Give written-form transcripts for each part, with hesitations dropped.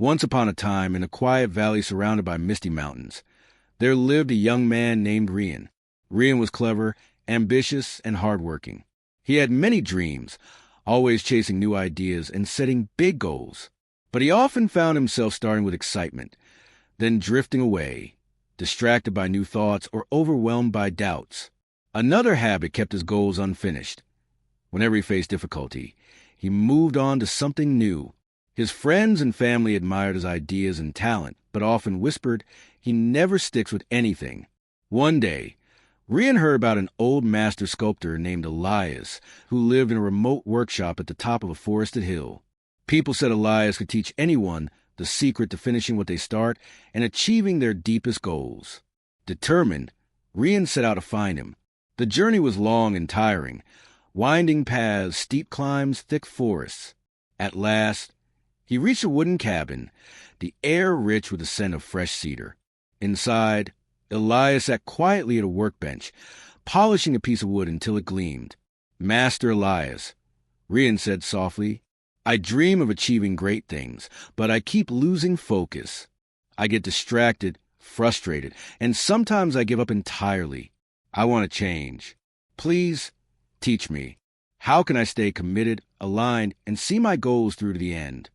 Once upon a time, in a quiet valley surrounded by misty mountains, there lived a young man named Rian. Rian was clever, ambitious, and hardworking. He had many dreams, always chasing new ideas and setting big goals. But he often found himself starting with excitement, then drifting away, distracted by new thoughts or overwhelmed by doubts. Another habit kept his goals unfinished. Whenever he faced difficulty, he moved on to something new. His friends and family admired his ideas and talent, but often whispered he never sticks with anything. One day, Rian heard about an old master sculptor named Elias, who lived in a remote workshop at the top of a forested hill. People said Elias could teach anyone the secret to finishing what they start and achieving their deepest goals. Determined, Rian set out to find him. The journey was long and tiring, winding paths, steep climbs, thick forests. At last, he reached a wooden cabin, the air rich with the scent of fresh cedar. Inside, Elias sat quietly at a workbench, polishing a piece of wood until it gleamed. "Master Elias," Rian said softly, "I dream of achieving great things, but I keep losing focus. I get distracted, frustrated, and sometimes I give up entirely. I want to change. Please, teach me. How can I stay committed, aligned, and see my goals through to the end?"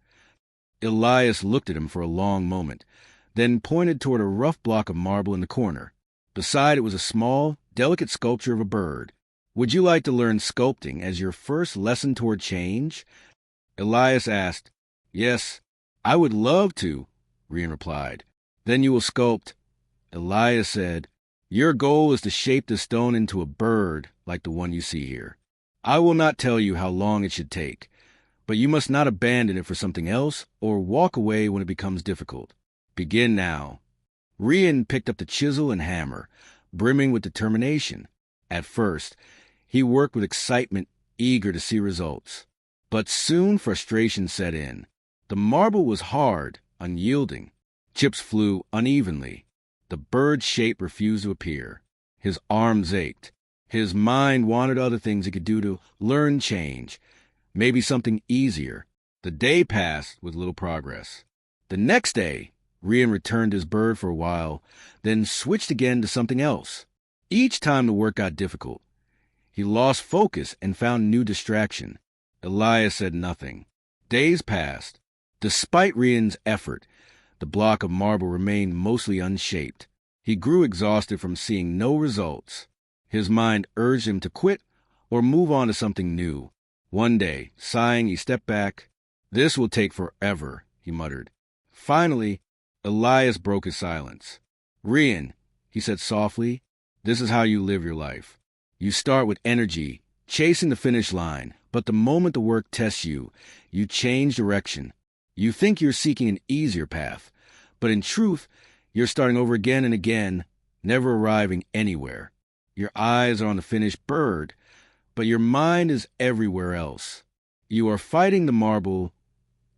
Elias looked at him for a long moment, then pointed toward a rough block of marble in the corner. Beside it was a small, delicate sculpture of a bird. "Would you like to learn sculpting as your first lesson toward change?" Elias asked. "Yes, I would love to," Rian replied. "Then you will sculpt." Elias said, "Your goal is to shape the stone into a bird like the one you see here. I will not tell you how long it should take, but you must not abandon it for something else or walk away when it becomes difficult. Begin now." Rian picked up the chisel and hammer, brimming with determination. At first, he worked with excitement, eager to see results. But soon frustration set in. The marble was hard, unyielding. Chips flew unevenly. The bird's shape refused to appear. His arms ached. His mind wanted other things he could do to learn change, maybe something easier. The day passed with little progress. The next day, Rian returned his bird for a while, then switched again to something else. Each time the work got difficult. He lost focus and found new distraction. Elias said nothing. Days passed. Despite Rian's effort, the block of marble remained mostly unshaped. He grew exhausted from seeing no results. His mind urged him to quit or move on to something new. One day, sighing, he stepped back. "This will take forever," he muttered. Finally, Elias broke his silence. "Rian," he said softly, "this is how you live your life. You start with energy, chasing the finish line, but the moment the work tests you, you change direction. You think you're seeking an easier path, but in truth, you're starting over again and again, never arriving anywhere. Your eyes are on the finished bird, but your mind is everywhere else. You are fighting the marble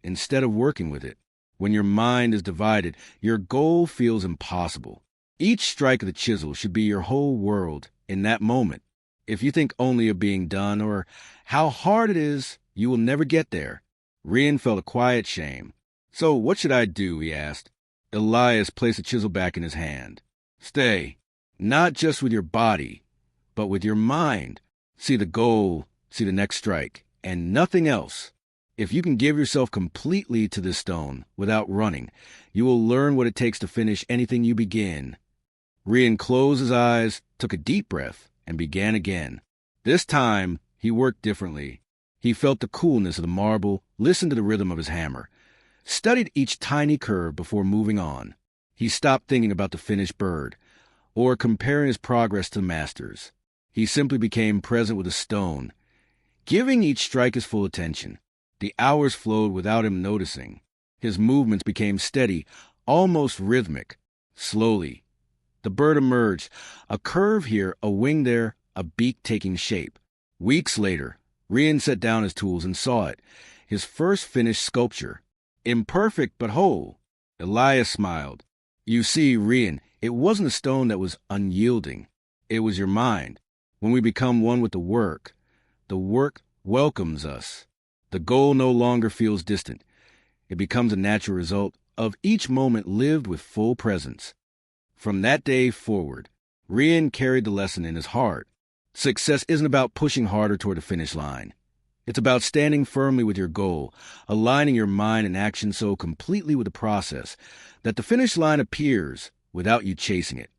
instead of working with it. When your mind is divided, your goal feels impossible. Each strike of the chisel should be your whole world in that moment. If you think only of being done or how hard it is, you will never get there." Rian felt a quiet shame. "So what should I do?" he asked. Elias placed the chisel back in his hand. "Stay, not just with your body, but with your mind. See the goal, see the next strike, and nothing else. If you can give yourself completely to this stone without running, you will learn what it takes to finish anything you begin." Rian closed his eyes, took a deep breath, and began again. This time, he worked differently. He felt the coolness of the marble, listened to the rhythm of his hammer, studied each tiny curve before moving on. He stopped thinking about the finished bird or comparing his progress to the master's. He simply became present with the stone, giving each strike his full attention. The hours flowed without him noticing. His movements became steady, almost rhythmic. Slowly, the bird emerged, a curve here, a wing there, a beak taking shape. Weeks later, Rian set down his tools and saw it, his first finished sculpture. Imperfect but whole. Elias smiled. "You see, Rian, it wasn't a stone that was unyielding. It was your mind. When we become one with the work welcomes us. The goal no longer feels distant. It becomes a natural result of each moment lived with full presence. From that day forward, Rian carried the lesson in his heart. Success isn't about pushing harder toward the finish line. It's about standing firmly with your goal, aligning your mind and action so completely with the process that the finish line appears without you chasing it.